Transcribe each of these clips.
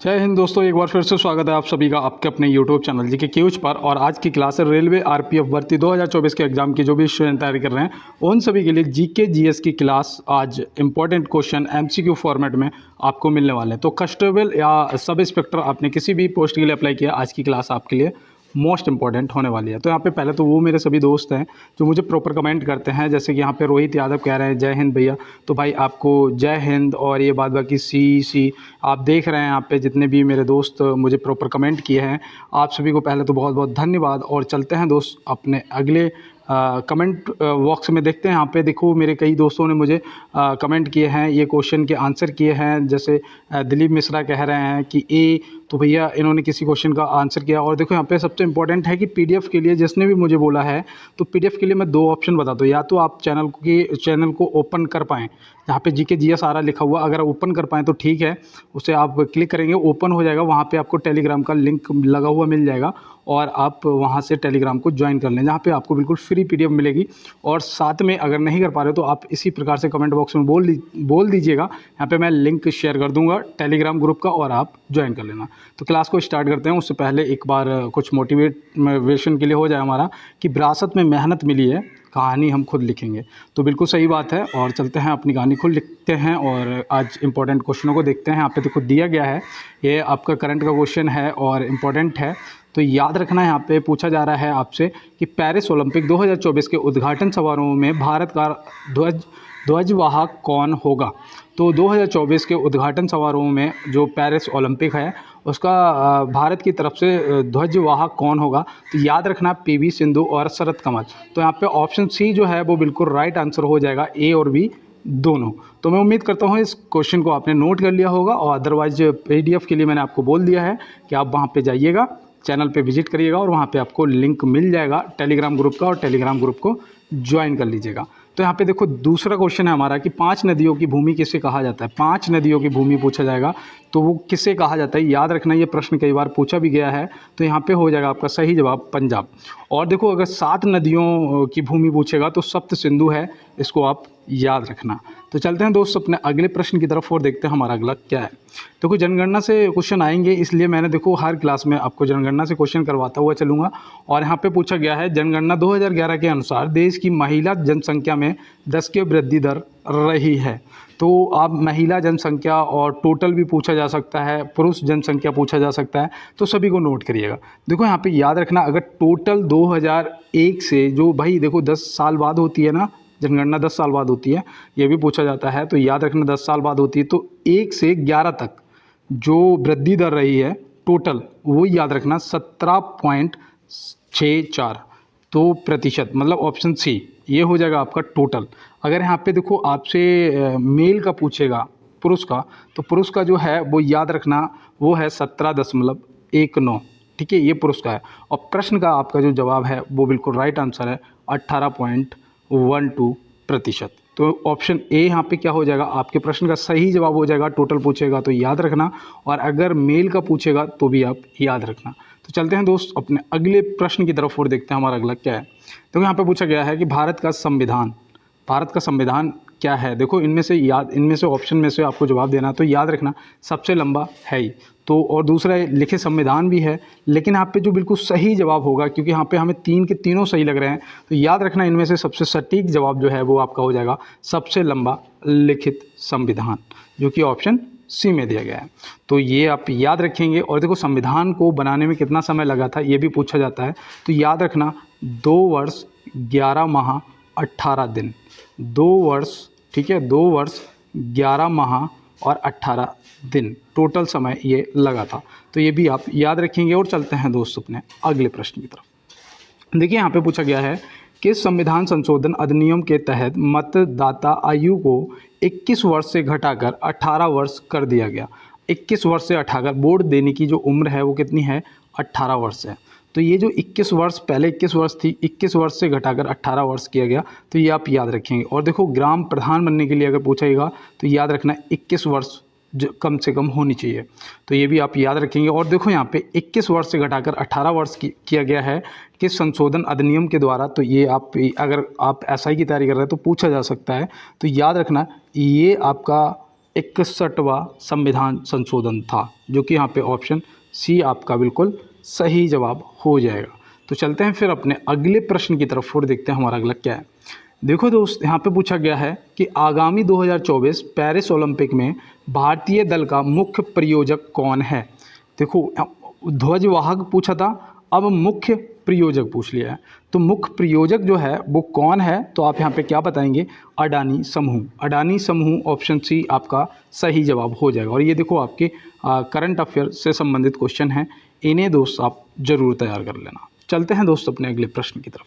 जय हिंद दोस्तों, एक बार फिर से स्वागत है आप सभी का आपके अपने YouTube चैनल जी के क्यूज पर। और आज की क्लास है रेलवे आरपीएफ भर्ती 2024 के एग्जाम की जो भी स्टूडेंट तैयारी कर रहे हैं उन सभी के लिए जीके जीएस की क्लास। आज इंपॉर्टेंट क्वेश्चन एमसीक्यू फॉर्मेट में आपको मिलने वाले हैं। तो कांस्टेबल या सब इंस्पेक्टर आपने किसी भी पोस्ट के लिए अप्लाई किया, आज की क्लास आपके लिए मोस्ट इंपॉर्टेंट होने वाली है। तो यहाँ पे पहले तो वो मेरे सभी दोस्त हैं जो मुझे प्रॉपर कमेंट करते हैं, जैसे कि यहाँ पे रोहित यादव कह रहे हैं जय हिंद भैया। तो भाई आपको जय हिंद। और ये बात बाकी सी आप देख रहे हैं यहाँ पे जितने भी मेरे दोस्त मुझे प्रॉपर कमेंट किए हैं, आप सभी को पहले तो बहुत बहुत धन्यवाद। और चलते हैं दोस्त अपने अगले कमेंट बॉक्स में देखते हैं। यहाँ पे देखो मेरे कई दोस्तों ने मुझे कमेंट किए हैं, ये क्वेश्चन के आंसर किए हैं। जैसे दिलीप मिश्रा कह रहे हैं कि ए, तो भैया इन्होंने किसी क्वेश्चन का आंसर किया। और देखो यहाँ पे सबसे इंपॉर्टेंट है कि पीडीएफ के लिए जिसने भी मुझे बोला है, तो पीडीएफ के लिए मैं दो ऑप्शन बताता हूँ। या तो आप चैनल को ओपन कर पाएँ, यहाँ पे जीके जीएस सारा लिखा हुआ, अगर ओपन कर पाएँ तो ठीक है, उसे आप क्लिक करेंगे ओपन हो जाएगा। वहाँ पे आपको टेलीग्राम का लिंक लगा हुआ मिल जाएगा और आप वहाँ से टेलीग्राम को ज्वाइन कर लें, जहाँ पे आपको बिल्कुल फ्री पीडीएफ मिलेगी। और साथ में अगर नहीं कर पा रहे हो तो आप इसी प्रकार से कमेंट बॉक्स में बोल दीजिएगा, यहाँ पे मैं लिंक शेयर कर दूंगा टेलीग्राम ग्रुप का और आप ज्वाइन कर लेना। तो क्लास को स्टार्ट करते हैं। उससे पहले एक बार कुछ मोटिवेशन के लिए हो जाए हमारा कि विरासत में मेहनत मिली है, कहानी हम खुद लिखेंगे। तो बिल्कुल सही बात है और चलते हैं अपनी कहानी खुद लिखते हैं और आज इंपॉर्टेंट क्वेश्चनों को देखते हैं। यहाँ पे देखो दिया गया है, ये आपका करंट का क्वेश्चन है और इम्पॉर्टेंट है, तो याद रखना। यहाँ पे पूछा जा रहा है आपसे कि पेरिस ओलंपिक 2024 के उद्घाटन समारोह में भारत का ध्वजवाहक कौन होगा। तो 2024 के उद्घाटन समारोह में जो पेरिस ओलंपिक है उसका भारत की तरफ से ध्वजवाहक कौन होगा। तो याद रखना पीवी सिंधु और शरत कमल। तो यहाँ पे ऑप्शन सी जो है वो बिल्कुल राइट आंसर हो जाएगा, ए और बी दोनों। तो मैं उम्मीद करता हूँ इस क्वेश्चन को आपने नोट कर लिया होगा और अदरवाइज पीडीएफ के लिए मैंने आपको बोल दिया है कि आप वहाँ पे जाइएगा, चैनल पे विजिट करिएगा और वहाँ पे आपको लिंक मिल जाएगा टेलीग्राम ग्रुप का और टेलीग्राम ग्रुप को ज्वाइन कर लीजिएगा। तो यहाँ पे देखो दूसरा क्वेश्चन है हमारा कि 5 नदियों की भूमि किसे कहा जाता है। 5 नदियों की भूमि पूछा जाएगा तो वो किसे कहा जाता है, याद रखना। ये प्रश्न कई बार पूछा भी गया है, तो यहाँ पे हो जाएगा आपका सही जवाब पंजाब। और देखो अगर 7 नदियों की भूमि पूछेगा तो सप्त सिंधु है, इसको आप याद रखना। तो चलते हैं दोस्त अपने अगले प्रश्न की तरफ और देखते हैं हमारा अगला क्या है। देखो जनगणना से क्वेश्चन आएंगे, इसलिए मैंने देखो हर क्लास में आपको जनगणना से क्वेश्चन करवाता हुआ चलूँगा। और यहाँ पे पूछा गया है जनगणना 2011 के अनुसार देश की महिला जनसंख्या में 10 की वृद्धि दर रही है। तो आप महिला जनसंख्या और टोटल भी पूछा जा सकता है, पुरुष जनसंख्या पूछा जा सकता है, तो सभी को नोट करिएगा। देखो यहाँ पे याद रखना अगर टोटल 2001 से जो भाई देखो 10 साल बाद होती है ना, जनगणना 10 साल बाद होती है, ये भी पूछा जाता है। तो याद रखना 10 साल बाद होती है, तो 1 से 11 तक जो वृद्धि दर रही है टोटल, वो याद रखना 17.64 तो प्रतिशत, मतलब ऑप्शन सी ये हो जाएगा आपका टोटल। अगर यहाँ पे देखो आपसे मेल का पूछेगा पुरुष का, तो पुरुष का जो है वो याद रखना वो है 17.19, ठीक है, ये पुरुष का है। और प्रश्न का आपका जो जवाब है वो बिल्कुल राइट आंसर है 18.12%। तो ऑप्शन ए यहाँ पे क्या हो जाएगा, आपके प्रश्न का सही जवाब हो जाएगा। टोटल पूछेगा तो याद रखना, और अगर मेल का पूछेगा तो भी आप याद रखना। तो चलते हैं दोस्त अपने अगले प्रश्न की तरफ और देखते हैं हमारा अगला क्या है। तो यहाँ पे पूछा गया है कि भारत का संविधान क्या है। देखो इनमें से ऑप्शन में से आपको जवाब देना, तो याद रखना सबसे लंबा है ही तो, और दूसरा लिखित संविधान भी है। लेकिन यहाँ पे जो बिल्कुल सही जवाब होगा, क्योंकि यहाँ पे हमें 3 के तीनों सही लग रहे हैं, तो याद रखना इनमें से सबसे सटीक जवाब जो है वो आपका हो जाएगा सबसे लंबा लिखित संविधान, जो कि ऑप्शन सी में दिया गया है। तो ये आप याद रखेंगे। और देखो संविधान को बनाने में कितना समय लगा था ये भी पूछा जाता है, तो याद रखना 2 वर्ष 11 माह 18 दिन, 2 वर्ष, ठीक है, 2 वर्ष 11 माह और 18 दिन टोटल समय ये लगा था। तो ये भी आप याद रखेंगे। और चलते हैं दोस्त अपने अगले प्रश्न की तरफ। देखिए यहाँ पे पूछा गया है किस संविधान संशोधन अधिनियम के तहत मतदाता आयु को 21 वर्ष से घटाकर 18 वर्ष कर दिया गया। 21 वर्ष से हटाकर वोट देने की जो उम्र है वो कितनी है, 18 वर्ष है। तो ये जो 21 वर्ष, पहले 21 वर्ष थी, 21 वर्ष से घटाकर 18 वर्ष किया गया, तो ये आप याद रखेंगे। और देखो ग्राम प्रधान बनने के लिए अगर पूछेगा तो याद रखना 21 वर्ष जो कम से कम होनी चाहिए, तो ये भी आप याद रखेंगे। और देखो यहाँ पे 21 वर्ष से घटाकर 18 वर्ष किया गया है किस संशोधन अधिनियम के द्वारा। तो ये आप अगर आप एसआई की तैयारी कर रहे हैं तो पूछा जा सकता है, तो याद रखना ये आपका 61वां संविधान संशोधन था, जो कि यहाँ पे ऑप्शन सी आपका बिल्कुल सही जवाब हो जाएगा। तो चलते हैं फिर अपने अगले प्रश्न की तरफ और देखते हैं हमारा अगला क्या है। देखो दोस्त, यहाँ पे पूछा गया है कि आगामी 2024 पेरिस ओलंपिक में भारतीय दल का मुख्य प्रायोजक कौन है। देखो, ध्वजवाहक पूछा था, अब मुख्य प्रायोजक पूछ लिया है। तो मुख्य प्रायोजक जो है वो कौन है, तो आप यहाँ पे क्या बताएंगे, अडानी समूह। अडानी समूह ऑप्शन सी आपका सही जवाब हो जाएगा। और ये देखो आपके करंट अफेयर से संबंधित क्वेश्चन हैं, इन्हें दोस्त आप जरूर तैयार कर लेना। चलते हैं दोस्त अपने अगले प्रश्न की तरफ।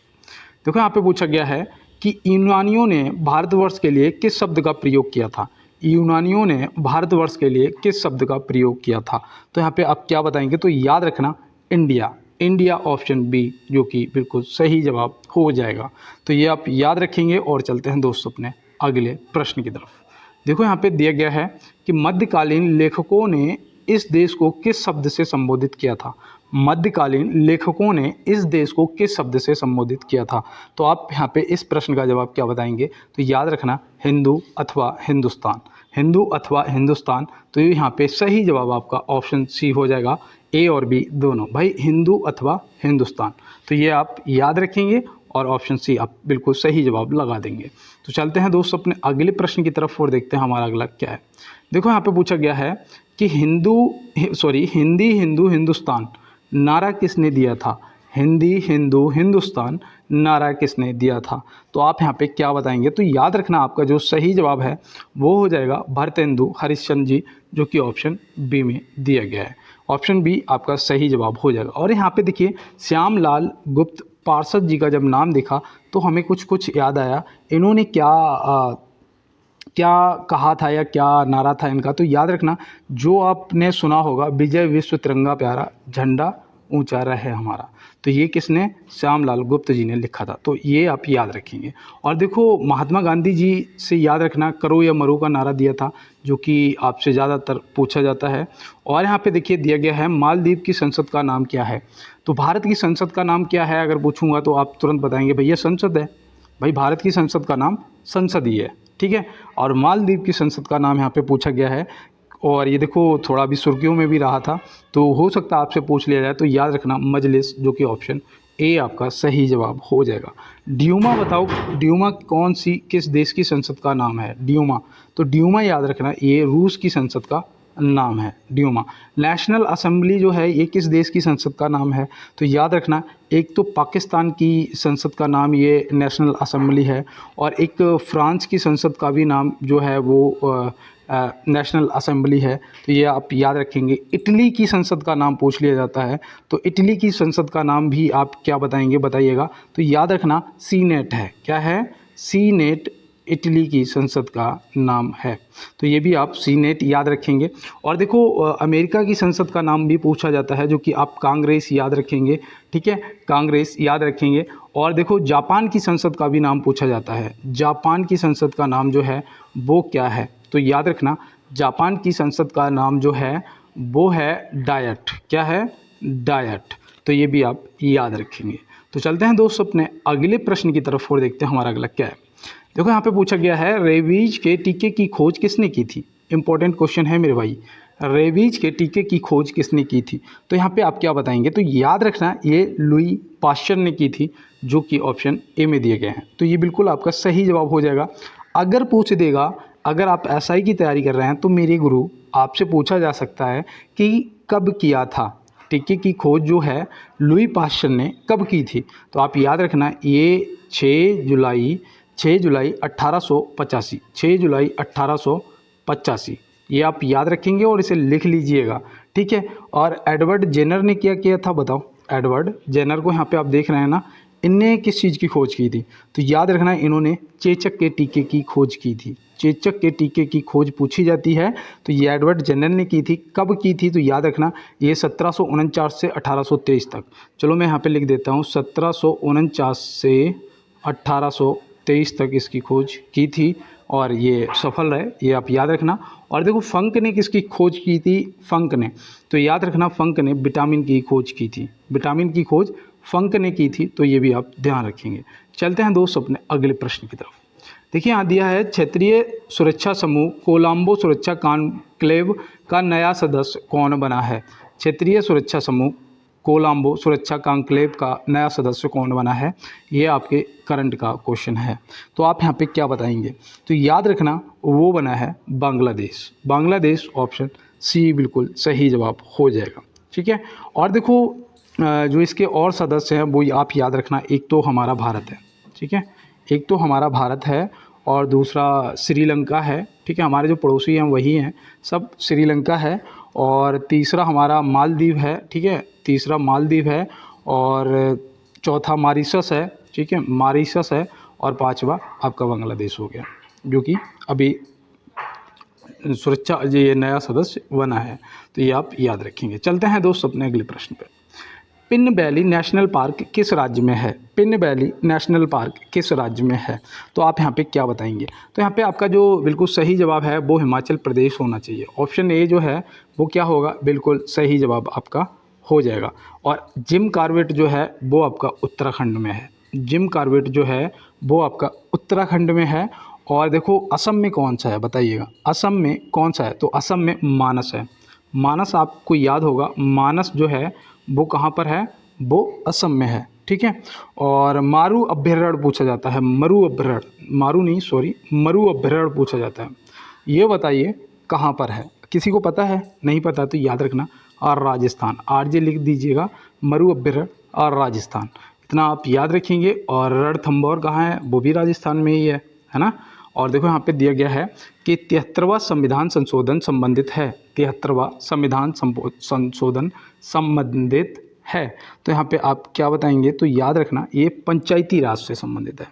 देखो, यहाँ पे पूछा गया है कि यूनानियों ने भारतवर्ष के लिए किस शब्द का प्रयोग किया था। यूनानियों ने भारतवर्ष के लिए किस शब्द का प्रयोग किया था, तो यहाँ पे आप क्या बताएंगे, तो याद रखना इंडिया। इंडिया ऑप्शन बी, जो कि बिल्कुल सही जवाब हो जाएगा। तो ये आप याद रखेंगे। और चलते हैं दोस्तों अपने अगले प्रश्न की तरफ। देखो, यहाँ पे दिया गया है कि मध्यकालीन लेखकों ने इस देश को किस शब्द से संबोधित किया था। मध्यकालीन लेखकों ने इस देश को किस शब्द से संबोधित किया था, तो आप यहाँ पे इस प्रश्न का जवाब क्या बताएंगे, तो याद रखना हिंदू अथवा हिंदुस्तान। हिंदू अथवा हिंदुस्तान, तो ये यहाँ पे सही जवाब आपका ऑप्शन सी हो जाएगा, ए और बी दोनों। भाई हिंदू अथवा हिंदुस्तान, तो ये आप याद रखेंगे और ऑप्शन सी आप बिल्कुल सही जवाब लगा देंगे। तो चलते हैं दोस्तों अपने अगले प्रश्न की तरफ और देखते हैं हमारा अगला क्या है। देखो, यहाँ पे पूछा गया है कि हिंदी हिंदू हिंदुस्तान नारा किसने दिया था। हिंदी हिंदू हिंदुस्तान नारा किसने दिया था, तो आप यहाँ पे क्या बताएंगे, तो याद रखना आपका जो सही जवाब है वो हो जाएगा भरतेंदु हरिश्चंद्र जी, जो कि ऑप्शन बी में दिया गया है। ऑप्शन बी आपका सही जवाब हो जाएगा। और यहाँ पे देखिए, श्यामलाल गुप्त पार्षद जी का जब नाम देखा तो हमें कुछ याद आया, इन्होंने क्या कहा था या क्या नारा था इनका, तो याद रखना जो आपने सुना होगा, विजय विश्व तिरंगा प्यारा झंडा ऊंचा रहे हमारा, तो ये किसने, श्यामलाल गुप्त जी ने लिखा था। तो ये आप याद रखेंगे। और देखो, महात्मा गांधी जी से याद रखना करो या मरो का नारा दिया था, जो कि आपसे ज़्यादातर पूछा जाता है। और यहाँ पे देखिए दिया गया है मालदीव की संसद का नाम क्या है। तो भारत की संसद का नाम क्या है अगर पूछूंगा तो आप तुरंत बताएंगे भैया संसद है। भाई भारत की संसद का नाम संसद ही है, ठीक है। और मालदीव की संसद का नाम यहाँ पे पूछा गया है। और ये देखो थोड़ा भी सुर्खियों में भी रहा था, तो हो सकता है आपसे पूछ लिया जाए, तो याद रखना मजलिस, जो कि ऑप्शन ए आपका सही जवाब हो जाएगा। ड्यूमा बताओ, ड्यूमा किस देश की संसद का नाम है। ड्यूमा, तो ड्यूमा याद रखना ये रूस की संसद का नाम है ड्यूमा। नेशनल असेंबली जो है ये किस देश की संसद का नाम है, तो याद रखना एक तो पाकिस्तान की संसद का नाम ये नेशनल असेंबली है, और एक फ्रांस की संसद का भी नाम जो है वो नेशनल असेंबली है। तो ये आप याद रखेंगे। इटली की संसद का नाम पूछ लिया जाता है, तो इटली की संसद का नाम भी आप क्या बताएंगे, बताइएगा। तो याद रखना सीनेट है। क्या है, सीनेट इटली की संसद का नाम है, तो ये भी आप सीनेट याद रखेंगे। और देखो अमेरिका की संसद का नाम भी पूछा जाता है, जो कि आप कांग्रेस याद रखेंगे, ठीक है, कांग्रेस याद रखेंगे। और देखो जापान की संसद का भी नाम पूछा जाता है। जापान की संसद का नाम जो है वो क्या है, तो याद रखना जापान की संसद का नाम जो है वो है डायट। क्या है, डायट, तो ये भी आप याद रखेंगे। तो चलते हैं दोस्तों अपने अगले प्रश्न की तरफ और देखते हैं हमारा अगला क्या है। देखो यहाँ पे पूछा गया है रेबीज के टीके की खोज किसने की थी। इंपॉर्टेंट क्वेश्चन है मेरे भाई, रेबीज के टीके की खोज किसने की थी, तो यहाँ पे आप क्या बताएंगे, तो याद रखना ये लुई पाश्चर ने की थी, जो कि ऑप्शन ए में दिए गए हैं। तो ये बिल्कुल आपका सही जवाब हो जाएगा। अगर पूछ देगा, अगर आप एसआई की तैयारी कर रहे हैं तो मेरे गुरु आपसे पूछा जा सकता है कि कब किया था टीके की खोज जो है लुई पाश्चर ने कब की थी, तो आप याद रखना ये 6 जुलाई 1885, 6 जुलाई 1885, ये आप याद रखेंगे और इसे लिख लीजिएगा, ठीक है। और एडवर्ड जेनर ने क्या किया था, बताओ। एडवर्ड जेनर को यहाँ पे आप देख रहे हैं ना, इनने किस चीज़ की खोज की थी, तो याद रखना इन्होंने चेचक के टीके की खोज की थी। चेचक के टीके की खोज पूछी जाती है, तो ये एडवर्ड जेनर ने की थी। कब की थी, तो याद रखना ये 1749 से 1823 तक। चलो मैं यहाँ पे लिख देता हूँ 1749 से 1823 तक इसकी खोज की थी, और ये सफल रहे, ये आप याद रखना। और देखो फंक ने किसकी खोज की थी, फंक ने, तो याद रखना फंक ने विटामिन की खोज की थी। विटामिन की खोज फंक ने की थी, तो ये भी आप ध्यान रखेंगे। चलते हैं दोस्तों अपने अगले प्रश्न की तरफ। देखिए यहाँ दिया है क्षेत्रीय सुरक्षा समूह कोलंबो सुरक्षा कॉन्क्लेव का नया सदस्य कौन बना है। क्षेत्रीय सुरक्षा समूह कोलंबो सुरक्षा कॉन्क्लेव का नया सदस्य कौन बना है, ये आपके करंट का क्वेश्चन है। तो आप यहाँ पे क्या बताएंगे, तो याद रखना वो बना है बांग्लादेश। बांग्लादेश ऑप्शन सी बिल्कुल सही जवाब हो जाएगा। ठीक है, और देखो जो इसके और सदस्य हैं वो आप याद रखना, एक तो हमारा भारत है, ठीक है, एक तो हमारा भारत है और दूसरा श्रीलंका है। ठीक है, हमारे जो पड़ोसी हैं वही हैं सब, श्रीलंका है, और तीसरा हमारा मालदीव है। ठीक है, तीसरा मालदीव है, और चौथा मॉरिशस है। ठीक है, मॉरिशस है, और पांचवा आपका बांग्लादेश हो गया, जो कि अभी सुरक्षा ये नया सदस्य बना है। तो ये आप याद रखेंगे। चलते हैं दोस्त अपने अगले प्रश्न पे। पिन वैली नेशनल पार्क किस राज्य में है। पिन वैली नेशनल पार्क किस राज्य में है, तो आप यहाँ पे क्या बताएंगे। तो यहाँ पे आपका जो बिल्कुल सही जवाब है वो हिमाचल प्रदेश होना चाहिए। ऑप्शन ए जो है वो क्या होगा, बिल्कुल सही जवाब आपका हो जाएगा। और जिम कॉर्बेट जो है वो आपका उत्तराखंड में है। जिम कॉर्बेट जो है वो आपका उत्तराखंड में है। और देखो असम में कौन सा है बताइएगा, असम में कौन सा है, तो असम में मानस है। मानस आपको याद होगा, मानस जो है वो कहाँ पर है, वो असम में है। ठीक है, और मारू अभ्यारण्य पूछा जाता है, मरु अभ्यारण्य, मारू नहीं सॉरी, मरु अभ्यारण्य पूछा जाता है, ये बताइए कहाँ पर है। किसी को पता है, नहीं पता तो याद रखना और राजस्थान, आरजे लिख दीजिएगा, मरु अभ्यारण्य और राजस्थान, इतना आप याद रखेंगे। और रणथंभौर कहाँ है, वो भी राजस्थान में ही है ना। और देखो यहाँ पे दिया गया है कि 73वां संविधान संशोधन संबंधित है, 73वां संविधान संशोधन संबंधित है। तो यहाँ पे आप क्या बताएंगे, तो याद रखना ये पंचायती राज से संबंधित है,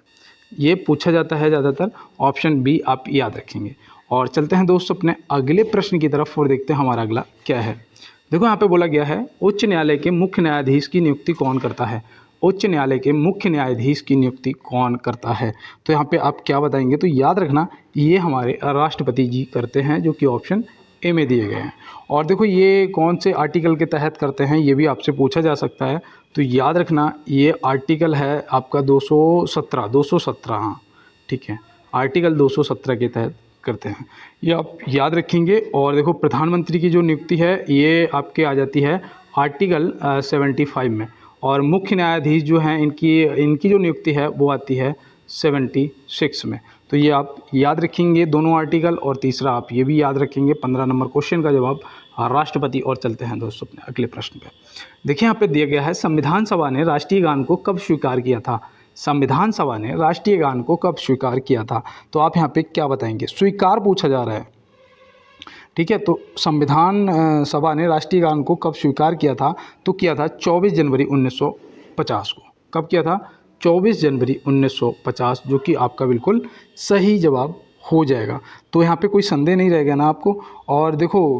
ये पूछा जाता है ज़्यादातर। ऑप्शन बी आप याद रखेंगे। और चलते हैं दोस्तों अपने अगले प्रश्न की तरफ और देखते हैं हमारा अगला क्या है। देखो यहाँ पे बोला गया है उच्च न्यायालय के मुख्य न्यायाधीश की नियुक्ति कौन करता है। उच्च न्यायालय के मुख्य न्यायाधीश की नियुक्ति कौन करता है, तो यहाँ पे आप क्या बताएंगे, तो याद रखना ये हमारे राष्ट्रपति जी करते हैं, जो कि ऑप्शन ए में दिए गए हैं। और देखो ये कौन से आर्टिकल के तहत करते हैं ये भी आपसे पूछा जा सकता है। तो याद रखना ये आर्टिकल है आपका 217 हाँ ठीक है, आर्टिकल 217 के तहत करते हैं, ये आप याद रखेंगे। और देखो प्रधानमंत्री की जो नियुक्ति है ये आपके आ जाती है आर्टिकल 75 में, और मुख्य न्यायाधीश जो हैं इनकी जो नियुक्ति है वो आती है 76 में। तो ये आप याद रखेंगे दोनों आर्टिकल, और तीसरा आप ये भी याद रखेंगे 15 नंबर क्वेश्चन का जवाब राष्ट्रपति। और चलते हैं दोस्तों अपने अगले प्रश्न पे। देखिए यहाँ पे दिया गया है संविधान सभा ने राष्ट्रीय गान को कब स्वीकार किया था। संविधान सभा ने राष्ट्रीय गान को कब स्वीकार किया था, तो आप यहाँ पे क्या बताएंगे, स्वीकार पूछा जा रहा है। ठीक है, तो संविधान सभा ने राष्ट्रीय गान को कब स्वीकार किया था, तो किया था 24 जनवरी 1950 को। कब किया था, 24 जनवरी 1950, जो कि आपका बिल्कुल सही जवाब हो जाएगा। तो यहाँ पे कोई संदेह नहीं रहेगा ना आपको। और देखो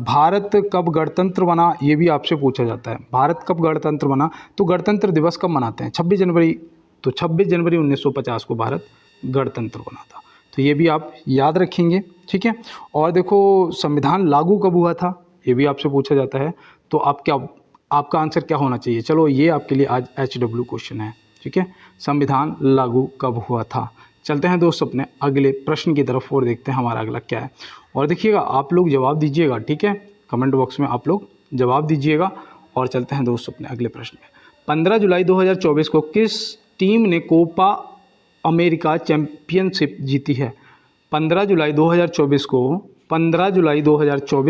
भारत कब गणतंत्र बना ये भी आपसे पूछा जाता है। भारत कब गणतंत्र बना, तो गणतंत्र दिवस कब मनाते हैं, 26 जनवरी। तो 26 जनवरी 1950 को भारत गणतंत्र बना था। तो ये भी आप याद रखेंगे। ठीक है, और देखो संविधान लागू कब हुआ था ये भी आपसे पूछा जाता है। तो आपका आंसर क्या होना चाहिए, चलो ये आपके लिए आज HW क्वेश्चन है। ठीक है, संविधान लागू कब हुआ था। चलते हैं दोस्त अपने अगले प्रश्न की तरफ और देखते हैं हमारा अगला क्या है। और देखिएगा आप लोग जवाब दीजिएगा, ठीक है, कमेंट बॉक्स में आप लोग जवाब दीजिएगा। और चलते हैं दोस्त अपने अगले प्रश्न में। 15 जुलाई 2024 को किस टीम ने कोपा अमेरिका चैंपियनशिप जीती है। 15 जुलाई 2024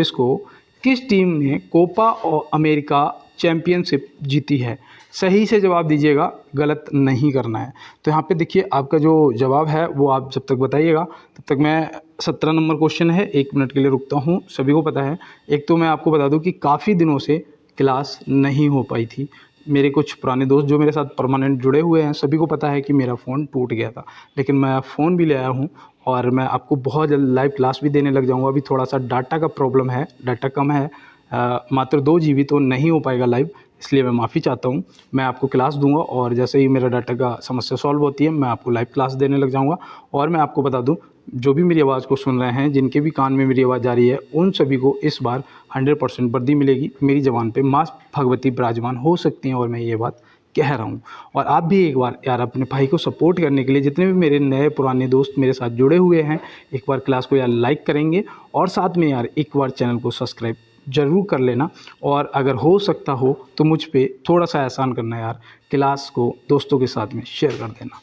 को किस टीम ने कोपा अमेरिका चैंपियनशिप जीती है। सही से जवाब दीजिएगा, गलत नहीं करना है। तो यहाँ पे देखिए आपका जो जवाब है वो आप जब तक बताइएगा तब तक मैं 17 नंबर क्वेश्चन है 1 मिनट के लिए रुकता हूँ। सभी को पता है, एक तो मैं आपको बता दूँ कि काफ़ी दिनों से क्लास नहीं हो पाई थी। मेरे कुछ पुराने दोस्त जो मेरे साथ परमानेंट जुड़े हुए हैं सभी को पता है कि मेरा फ़ोन टूट गया था, लेकिन मैं फ़ोन भी ले आया हूँ और मैं आपको बहुत जल्द लाइव क्लास भी देने लग जाऊँगा। अभी थोड़ा सा डाटा का प्रॉब्लम है, डाटा कम है, मात्र 2 GB तो नहीं हो पाएगा लाइव, इसलिए मैं माफ़ी चाहता हूँ। मैं आपको क्लास दूंगा और जैसे ही मेरा डाटा का समस्या सॉल्व होती है मैं आपको लाइव क्लास देने लग जाऊँगा। और मैं आपको बता दूँ जो भी मेरी आवाज़ को सुन रहे हैं, जिनके भी कान में मेरी आवाज़ जा रही है, उन सभी को इस बार 100% वर्दी मिलेगी। मेरी ज़बान पे माँ भगवती विराजमान हो सकती हैं और मैं ये बात कह रहा हूँ। और आप भी एक बार यार अपने भाई को सपोर्ट करने के लिए जितने भी मेरे नए पुराने दोस्त मेरे साथ जुड़े हुए हैं, एक बार क्लास को यार लाइक करेंगे और साथ में यार एक बार चैनल को सब्सक्राइब ज़रूर कर लेना। और अगर हो सकता हो तो मुझ पे थोड़ा सा एहसान करना यार, क्लास को दोस्तों के साथ में शेयर कर देना।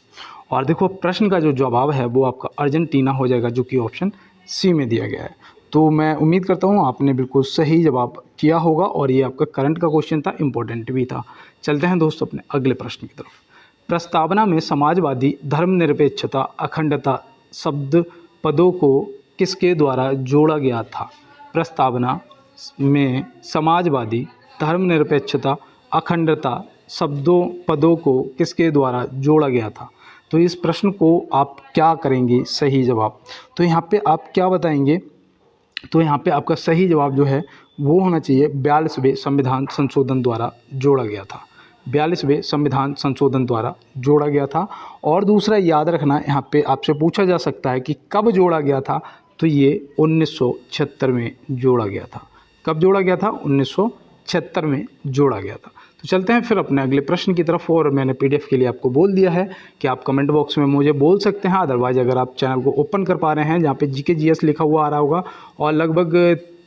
और देखो प्रश्न का जो जवाब है वो आपका अर्जेंटीना हो जाएगा, जो कि ऑप्शन सी में दिया गया है। तो मैं उम्मीद करता हूँ आपने बिल्कुल सही जवाब किया होगा और ये आपका करंट का क्वेश्चन था, इम्पोर्टेंट भी था। चलते हैं दोस्तों अपने अगले प्रश्न की तरफ। प्रस्तावना में समाजवादी, धर्मनिरपेक्षता, अखंडता शब्द पदों को किसके द्वारा जोड़ा गया था? प्रस्तावना में समाजवादी, धर्मनिरपेक्षता, अखंडता पदों को किसके द्वारा जोड़ा गया था? तो इस प्रश्न को आप क्या करेंगे सही जवाब? तो यहाँ पे आप क्या बताएंगे? तो यहाँ पे आपका सही जवाब जो है वो होना चाहिए 42वें संविधान संशोधन द्वारा जोड़ा गया था। 42वें संविधान संशोधन द्वारा जोड़ा गया था। और दूसरा याद रखना, यहाँ पे आपसे पूछा जा सकता है कि कब जोड़ा गया था? तो ये 1976 में जोड़ा गया था। कब जोड़ा गया था? 1976 में जोड़ा गया था। तो चलते हैं फिर अपने अगले प्रश्न की तरफ। और मैंने पीडीएफ के लिए आपको बोल दिया है कि आप कमेंट बॉक्स में मुझे बोल सकते हैं। अदरवाइज़ अगर आप चैनल को ओपन कर पा रहे हैं जहाँ पे जीके जीएस लिखा हुआ आ रहा होगा और लगभग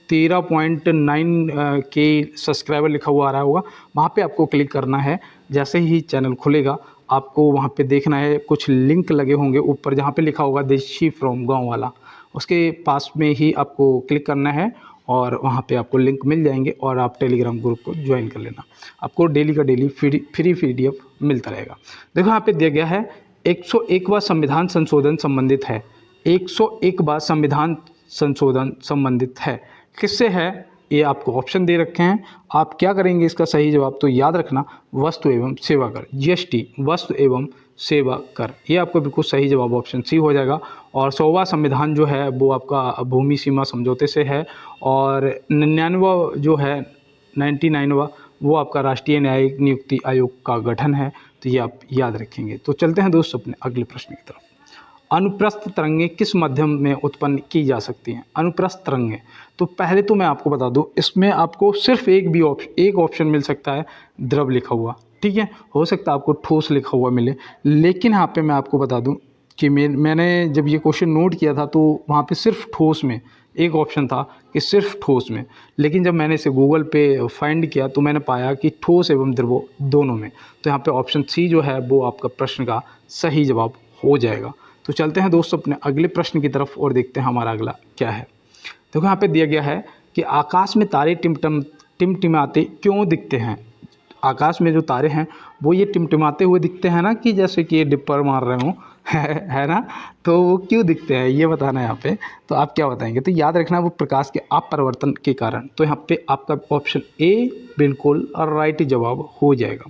13.9 के सब्सक्राइबर लिखा हुआ आ रहा होगा, वहाँ पे आपको क्लिक करना है। जैसे ही चैनल खुलेगा आपको वहाँ पे देखना है, कुछ लिंक लगे होंगे ऊपर जहाँ पे लिखा होगा देशी फ्रॉम गाँव वाला, उसके पास में ही आपको क्लिक करना है और वहाँ पे आपको लिंक मिल जाएंगे और आप टेलीग्राम ग्रुप को ज्वाइन कर लेना। आपको डेली का डेली फ्री पीडीएफ मिलता रहेगा। देखो यहाँ पे दिया गया है 101वां संविधान संशोधन संबंधित है। 101वां संविधान संशोधन संबंधित है, किससे है? ये आपको ऑप्शन दे रखे हैं। आप क्या करेंगे इसका सही जवाब? तो याद रखना वस्तु एवं सेवा कर, जीएसटी, वस्तु एवं सेवा कर, ये आपको बिल्कुल सही जवाब ऑप्शन सी हो जाएगा। और 100वां संविधान जो है वो आपका भूमि सीमा समझौते से है। और 99वां जो है 99वां वो आपका राष्ट्रीय न्यायिक नियुक्ति आयोग का गठन है। तो ये आप याद रखेंगे। तो चलते हैं दोस्तों अपने अगले प्रश्न की तरफ। अनुप्रस्थ तरंगें किस माध्यम में उत्पन्न की जा सकती हैं? अनुप्रस्थ तरंगें, तो पहले तो मैं आपको बता दूं, इसमें आपको सिर्फ एक ऑप्शन मिल सकता है, द्रव लिखा हुआ, ठीक है। हो सकता है आपको ठोस लिखा हुआ मिले, लेकिन यहाँ पे मैं आपको बता दूं कि मैंने जब ये क्वेश्चन नोट किया था तो वहाँ पे सिर्फ ठोस में एक ऑप्शन था कि सिर्फ ठोस में, लेकिन जब मैंने इसे गूगल पे फाइंड किया तो मैंने पाया कि ठोस एवं द्रव दोनों में। तो यहाँ पे ऑप्शन सी जो है वो आपका प्रश्न का सही जवाब हो जाएगा। तो चलते हैं दोस्तों अपने अगले प्रश्न की तरफ और देखते हैं हमारा अगला क्या है। देखो यहाँ पे दिया गया है कि आकाश में तारे टिमटिमाते क्यों दिखते हैं? आकाश में जो तारे हैं वो ये टिमटिमाते हुए दिखते हैं ना, कि जैसे कि ये डिप्पर मार रहे हो है ना, तो वो क्यों दिखते हैं ये बताना है यहाँ पे। तो आप क्या बताएंगे? तो याद रखना वो प्रकाश के अपवर्तन के कारण। तो यहाँ पे आपका ऑप्शन ए बिल्कुल राइट जवाब हो जाएगा।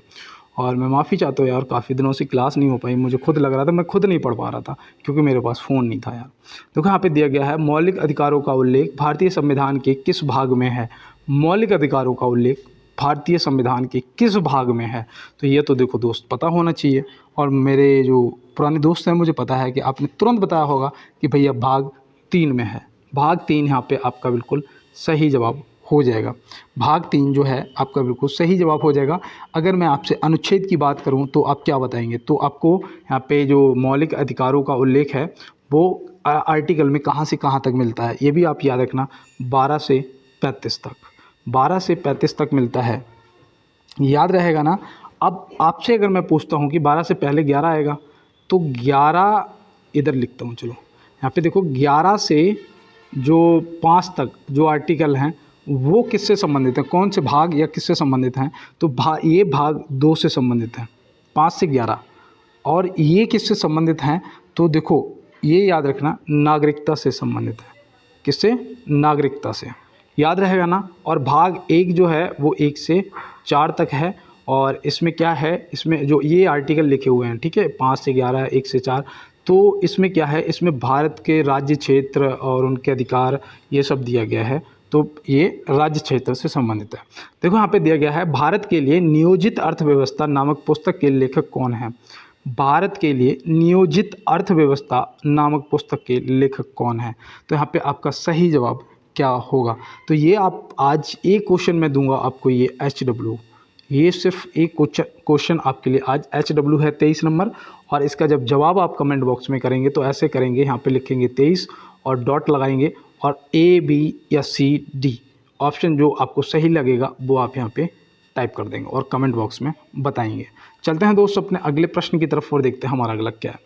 और मैं माफ़ी चाहता हूँ यार, काफ़ी दिनों से क्लास नहीं हो पाई, मुझे खुद लग रहा था मैं खुद नहीं पढ़ पा रहा था क्योंकि मेरे पास फ़ोन नहीं था यार। देखो यहाँ पे दिया गया है मौलिक अधिकारों का उल्लेख भारतीय संविधान के किस भाग में है? मौलिक अधिकारों का उल्लेख भारतीय संविधान के किस भाग में है? तो ये तो देखो दोस्त पता होना चाहिए, और मेरे जो पुराने दोस्त हैं मुझे पता है कि आपने तुरंत बताया होगा कि भैया भाग 3 में है। भाग 3 यहाँ पे आपका बिल्कुल सही जवाब हो जाएगा। भाग 3 जो है आपका बिल्कुल सही जवाब हो जाएगा। अगर मैं आपसे अनुच्छेद की बात करूं तो आप क्या बताएंगे? तो आपको यहाँ पे जो मौलिक अधिकारों का उल्लेख है वो आर्टिकल में कहाँ से कहाँ तक मिलता है, ये भी आप याद रखना। 12 से 35 तक, 12 से 35 तक मिलता है, याद रहेगा ना। अब आपसे अगर मैं पूछता हूँ कि 12 से पहले 11 आएगा, तो 11 इधर लिखता हूँ, चलो यहाँ पे देखो 11 से जो 5 तक जो आर्टिकल हैं वो किससे संबंधित हैं, कौन से भाग या किससे संबंधित हैं? तो ये भाग 2 से संबंधित हैं, 5 से 11। और ये किससे संबंधित हैं? तो देखो ये याद रखना नागरिकता से संबंधित है। किससे? नागरिकता से, याद रहेगा ना। और भाग 1 जो है वो 1 से 4 तक है। और इसमें क्या है, इसमें जो ये आर्टिकल लिखे हुए हैं, ठीक है, 5 से 11, 1 से 4, तो इसमें क्या है, इसमें भारत के राज्य क्षेत्र और उनके अधिकार ये सब दिया गया है। तो ये राज्य क्षेत्र से संबंधित है। देखो यहाँ पे दिया गया है भारत के लिए नियोजित अर्थव्यवस्था नामक पुस्तक के लेखक कौन है? भारत के लिए नियोजित अर्थव्यवस्था नामक पुस्तक के लेखक कौन है? तो यहाँ पे आपका सही जवाब क्या होगा? तो ये आप आज एक क्वेश्चन में दूंगा आपको, ये HW, ये सिर्फ एक क्वेश्चन आपके लिए आज HW है 23 नंबर, और इसका जब जवाब आप कमेंट बॉक्स में करेंगे तो ऐसे करेंगे, यहाँ पे लिखेंगे 23 और डॉट लगाएंगे और A B या C D ऑप्शन जो आपको सही लगेगा वो आप यहाँ पे टाइप कर देंगे और कमेंट बॉक्स में बताएंगे। चलते हैं दोस्तों अपने अगले प्रश्न की तरफ और देखते हैं हमारा अगला क्या है।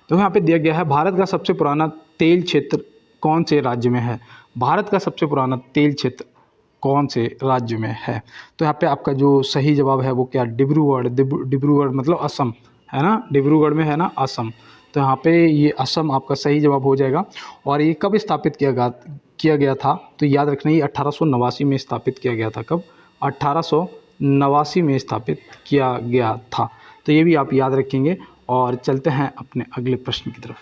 तो यहाँ पे दिया गया है भारत का सबसे पुराना तेल क्षेत्र कौन से राज्य में है। भारत का सबसे पुराना तेल क्षेत्र कौन से राज्य में है। तो यहाँ पे आपका जो सही जवाब है वो क्या, डिब्रूगढ़ मतलब असम है ना, डिब्रूगढ़ में है ना असम। तो यहाँ पे ये असम आपका सही जवाब हो जाएगा। और ये कब स्थापित किया गया था, तो याद रखना ये 1889 में स्थापित किया गया था। कब, 1889 में स्थापित किया गया था। तो ये भी आप याद रखेंगे। और चलते हैं अपने अगले प्रश्न की तरफ।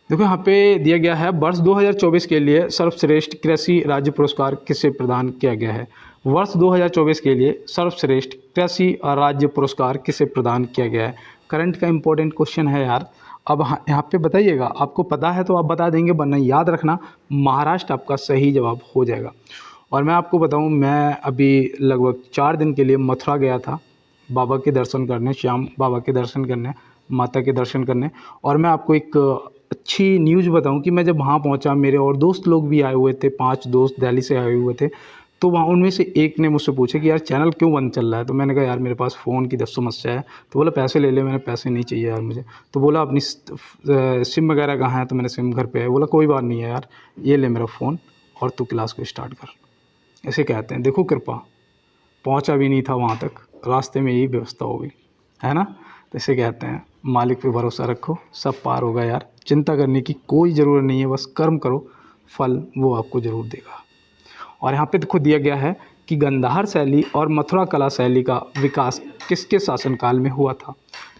देखो यहाँ पे दिया गया है वर्ष 2024 के लिए सर्वश्रेष्ठ कृषि राज्य पुरस्कार किसे प्रदान किया गया है। वर्ष 2024 के लिए सर्वश्रेष्ठ कृषि राज्य पुरस्कार किसे प्रदान किया गया है। करंट का इंपॉर्टेंट क्वेश्चन है यार। अब यहाँ पे बताइएगा, आपको पता है तो आप बता देंगे, वरना याद रखना महाराष्ट्र आपका सही जवाब हो जाएगा। और मैं आपको बताऊँ, मैं अभी लगभग 4 दिन के लिए मथुरा गया था बाबा के दर्शन करने, श्याम बाबा के दर्शन करने, माता के दर्शन करने। और मैं आपको एक अच्छी न्यूज़ बताऊं कि मैं जब वहाँ पहुँचा, मेरे और दोस्त लोग भी आए हुए थे, 5 दोस्त दिल्ली से आए हुए थे। तो वहाँ उनमें से एक ने मुझसे पूछा कि यार चैनल क्यों बंद चल रहा है। तो मैंने कहा यार मेरे पास फ़ोन की समस्या है। तो बोला पैसे ले ले। मैंने पैसे नहीं चाहिए यार मुझे। तो बोला अपनी सिम वगैरह कहाँ है। तो मैंने सिम घर पे है। बोला कोई बात नहीं है यार, ये ले मेरा फ़ोन और तू क्लास को स्टार्ट कर। ऐसे कहते हैं, देखो कृपा। पहुँचा भी नहीं था वहाँ तक, रास्ते में यही व्यवस्था हो गई है ना। तो इसे कहते हैं मालिक पे भरोसा रखो, सब पार होगा यार। चिंता करने की कोई ज़रूरत नहीं है, बस कर्म करो, फल वो आपको ज़रूर देगा। और यहाँ पे देखो दिया गया है कि गांधार शैली और मथुरा कला शैली का विकास किसके शासनकाल में हुआ था।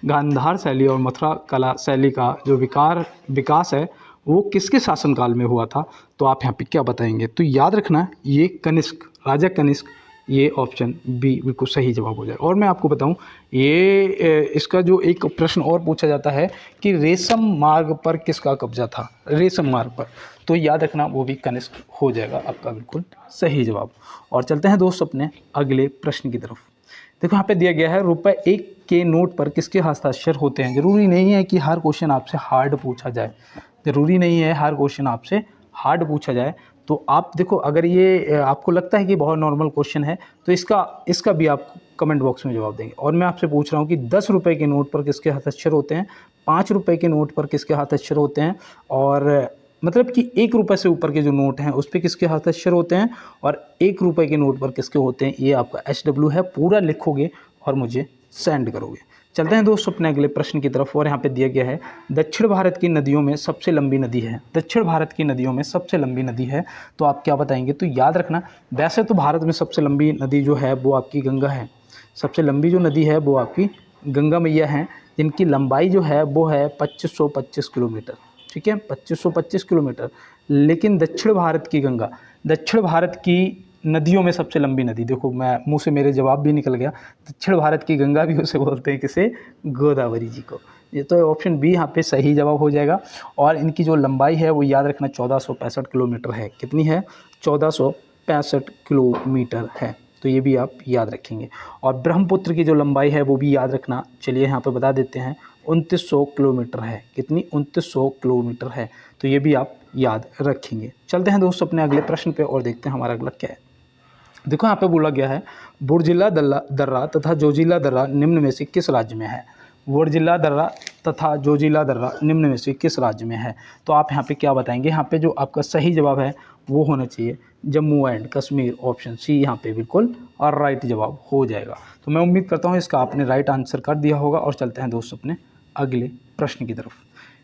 गांधार शैली और मथुरा कला शैली का जो विकास है वो किसके शासनकाल में हुआ था। तो आप यहाँ पे क्या बताएंगे। तो याद रखना ये कनिष्क, राजा कनिष्क, ये ऑप्शन बी बिल्कुल सही जवाब हो जाए। और मैं आपको बताऊं, ये इसका जो एक प्रश्न और पूछा जाता है कि रेशम मार्ग पर किसका कब्जा था, रेशम मार्ग पर। तो याद रखना वो भी कनिष्क हो जाएगा आपका बिल्कुल सही जवाब। और चलते हैं दोस्त अपने अगले प्रश्न की तरफ। देखो यहाँ पे दिया गया है रुपए 1 के नोट पर किसके हस्ताक्षर होते हैं। ज़रूरी नहीं है कि हर क्वेश्चन आपसे हार्ड पूछा जाए, ज़रूरी नहीं है हर क्वेश्चन आपसे हार्ड पूछा जाए। तो आप देखो, अगर ये आपको लगता है कि बहुत नॉर्मल क्वेश्चन है तो इसका भी आप कमेंट बॉक्स में जवाब देंगे। और मैं आपसे पूछ रहा हूँ कि 10 रुपये के नोट पर किसके हस्ताक्षर होते हैं, 5 रुपये के नोट पर किसके हस्ताक्षर होते हैं, और मतलब कि 1 रुपये से ऊपर के जो नोट हैं उस पर किसके हस्ताक्षर होते हैं, और 1 रुपये के नोट पर किसके होते हैं। ये आपका HW है, पूरा लिखोगे और मुझे सेंड करोगे। चलते हैं दोस्तों अपने अगले प्रश्न की तरफ। और यहाँ पे दिया गया है दक्षिण भारत की नदियों में सबसे लंबी नदी है। दक्षिण भारत की नदियों में सबसे लंबी नदी है, तो आप क्या बताएंगे। तो याद रखना, वैसे तो भारत में सबसे लंबी नदी जो है वो आपकी गंगा है। सबसे लंबी जो नदी है वो आपकी गंगा मैया है, जिनकी लंबाई जो है वो है 2525 किलोमीटर। ठीक है, 2525 किलोमीटर। लेकिन दक्षिण भारत की गंगा, दक्षिण भारत की नदियों में सबसे लंबी नदी, देखो मैं मुंह से मेरे जवाब भी निकल गया। दक्षिण भारत की गंगा भी उसे बोलते हैं, किसे, गोदावरी जी को। ये तो ऑप्शन बी यहाँ पे सही जवाब हो जाएगा। और इनकी जो लंबाई है वो याद रखना 1465 किलोमीटर है। कितनी है, 1465 किलोमीटर है। तो ये भी आप याद रखेंगे। और ब्रह्मपुत्र की जो लंबाई है वो भी याद रखना, चलिए यहाँ पे बता देते हैं, 2900 किलोमीटर है। कितनी, 2900 किलोमीटर है। तो ये भी आप याद रखेंगे। चलते हैं दोस्तों अपने अगले प्रश्न पे और देखते हैं हमारा अगला क्या है। देखो यहाँ पे बोला गया है बुर्जिला दर्रा तथा जोजिला दर्रा निम्न में से किस राज्य में है। बुर्जिला दर्रा तथा जोजिला दर्रा निम्न में से किस राज्य में है। तो आप यहाँ पे क्या बताएंगे। यहाँ पे जो आपका सही जवाब है वो होना चाहिए Jammu and Kashmir, option C यहाँ पे बिल्कुल और राइट जवाब हो जाएगा। तो मैं उम्मीद करता हूँ इसका आपने राइट आंसर कर दिया होगा। और चलते हैं दोस्तों अपने अगले प्रश्न की तरफ।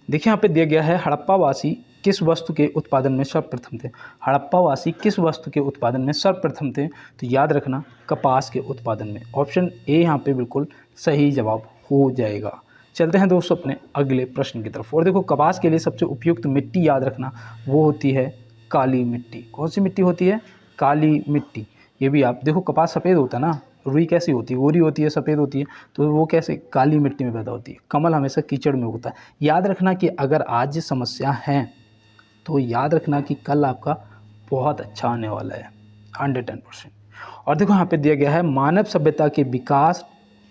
देखिए यहाँ पे दिया गया है हड़प्पावासी किस वस्तु के उत्पादन में सर्वप्रथम थे। हड़प्पावासी किस वस्तु के उत्पादन में सर्वप्रथम थे। तो याद रखना कपास के उत्पादन में, ऑप्शन ए यहाँ पे बिल्कुल सही जवाब हो जाएगा। चलते हैं दोस्तों अपने अगले प्रश्न की तरफ। और देखो कपास के लिए सबसे उपयुक्त मिट्टी याद रखना वो होती है काली मिट्टी। कौन सी मिट्टी होती है, काली मिट्टी। ये भी आप देखो, कपास सफ़ेद होता है ना, रुई कैसी होती है, गोरी होती है, सफ़ेद होती है, तो वो कैसे काली मिट्टी में पैदा होती है। कमल हमेशा कीचड़ में उगता है। याद रखना कि अगर आज समस्या है तो याद रखना कि कल आपका बहुत अच्छा आने वाला है, 110%। और देखो यहाँ पे दिया गया है मानव सभ्यता के विकास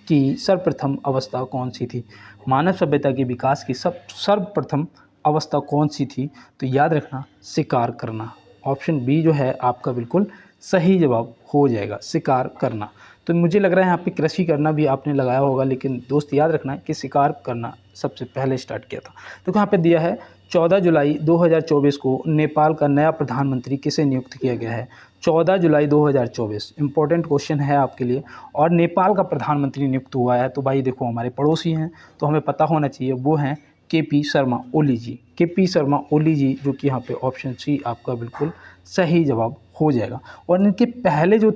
की सर्वप्रथम अवस्था कौन सी थी। मानव सभ्यता के विकास की सर्वप्रथम अवस्था कौन सी थी, तो याद रखना शिकार करना। ऑप्शन बी जो है आपका बिल्कुल सही जवाब हो जाएगा, शिकार करना। तो मुझे लग रहा है यहाँ पे कृषि करना भी आपने लगाया होगा, लेकिन दोस्त याद रखना कि शिकार करना सबसे पहले स्टार्ट किया था। तो यहाँ पे दिया है 14 जुलाई 2024 को नेपाल का नया प्रधानमंत्री किसे नियुक्त किया गया है। 14 जुलाई 2024 इंपॉर्टेंट क्वेश्चन है आपके लिए। और नेपाल का प्रधानमंत्री नियुक्त हुआ है, तो भाई देखो हमारे पड़ोसी हैं तो हमें पता होना चाहिए, वो हैं KP शर्मा ओली जी। KP शर्मा ओली जी, जो कि यहाँ पे ऑप्शन सी आपका बिल्कुल सही जवाब हो जाएगा। और इनके पहले जो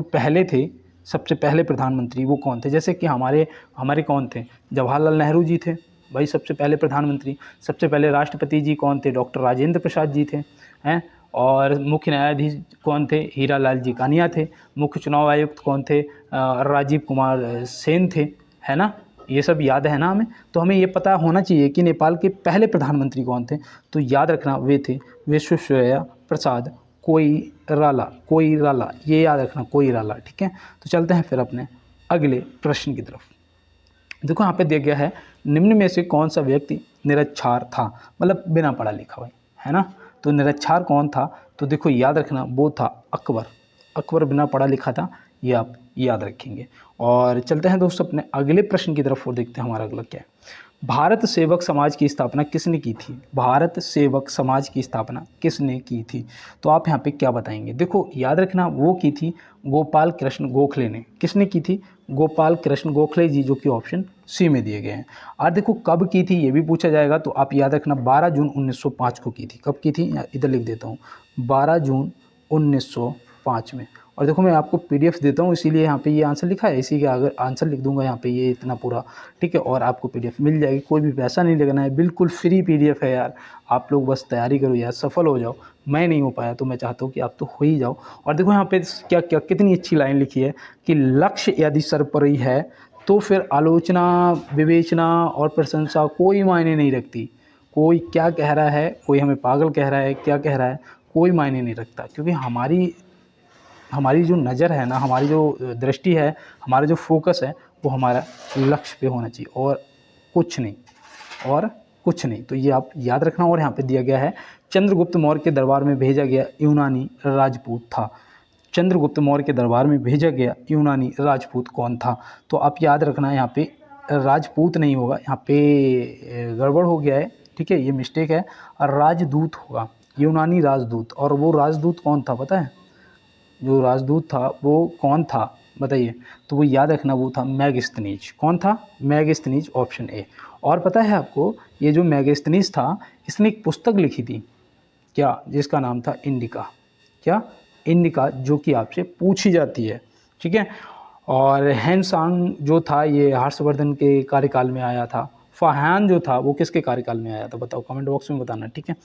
पहले थे सबसे पहले प्रधानमंत्री वो कौन थे, जैसे कि हमारे कौन थे, जवाहरलाल नेहरू जी थे भाई सबसे पहले प्रधानमंत्री। सबसे पहले राष्ट्रपति जी कौन थे, डॉक्टर राजेंद्र प्रसाद जी थे हैं। और मुख्य न्यायाधीश कौन थे, हीरालाल जी कानिया थे। मुख्य चुनाव आयुक्त कौन थे, राजीव कुमार सेन थे, है ना। ये सब याद है ना हमें, तो हमें ये पता होना चाहिए कि नेपाल के पहले प्रधानमंत्री कौन थे। तो याद रखना वे थे विश्वेश्वरैया प्रसाद कोइराला, ये याद रखना, कोइराला, ठीक है। तो चलते हैं फिर अपने अगले प्रश्न की तरफ। देखो यहाँ पे दिया गया है निम्न में से कौन सा व्यक्ति निरक्षर था, मतलब बिना पढ़ा लिखा भाई, है ना। तो निरक्षर कौन था, तो देखो याद रखना वो था अकबर बिना पढ़ा लिखा था, ये आप याद रखेंगे। और चलते हैं दोस्तों अपने अगले प्रश्न की तरफ और देखते हैं हमारा अगला क्या है। भारत सेवक समाज की स्थापना किसने की थी। भारत सेवक समाज की स्थापना किसने की थी, तो आप यहाँ पे क्या बताएंगे। देखो याद रखना वो की थी गोपाल कृष्ण गोखले ने। किसने की थी, गोपाल कृष्ण गोखले जी, जो कि ऑप्शन सी में दिए गए हैं। और देखो कब की थी ये भी पूछा जाएगा, तो आप याद रखना 12 जून 1905 को की थी। कब की थी, इधर लिख देता हूँ, 12 जून 1905 में। और देखो मैं आपको PDF देता हूँ, इसीलिए यहाँ पे ये आंसर लिखा है, इसी के अगर आंसर लिख दूंगा यहाँ पे ये इतना पूरा, ठीक है। और आपको PDF मिल जाएगी, कोई भी पैसा नहीं लगना है, बिल्कुल फ्री PDF है यार। आप लोग बस तैयारी करो यार, सफल हो जाओ। मैं नहीं हो पाया तो मैं चाहता हूँ कि आप तो हो ही जाओ। और देखो यहाँ पे क्या क्या कितनी अच्छी लाइन लिखी है कि लक्ष्य यदि सर्वोपरि है तो फिर आलोचना, विवेचना और प्रशंसा कोई मायने नहीं रखती। कोई क्या कह रहा है, कोई हमें पागल कह रहा है, क्या कह रहा है, कोई मायने नहीं रखता। क्योंकि हमारी जो नज़र है ना, हमारी जो दृष्टि है, हमारा जो फोकस है, वो हमारा लक्ष्य पे होना चाहिए और कुछ नहीं। तो ये आप याद रखना। और यहाँ पे दिया गया है चंद्रगुप्त मौर्य के दरबार में भेजा गया यूनानी राजपूत था। चंद्रगुप्त मौर्य के दरबार में भेजा गया यूनानी राजपूत कौन था, तो आप याद रखना यहाँ पे राजपूत नहीं होगा, यहाँ पे गड़बड़ हो गया है, ठीक है, ये मिस्टेक है। और राजदूत होगा, यूनानी राजदूत। और वो राजदूत कौन था पता है, जो राजदूत था वो कौन था बताइए, तो वो याद रखना वो था मेगास्थनीज। कौन था, मेगास्थनीज, ऑप्शन ए। और पता है आपको ये जो मेगास्थनीज था, इसने एक पुस्तक लिखी थी क्या, जिसका नाम था इंडिका। क्या, इंडिका, जो कि आपसे पूछी जाती है, ठीक है। और हैंसांग जो था ये हर्षवर्धन के कार्यकाल में आया था। फाहान जो था वो किसके कार्यकाल में आया था, बताओ कमेंट बॉक्स में बताना, ठीक है।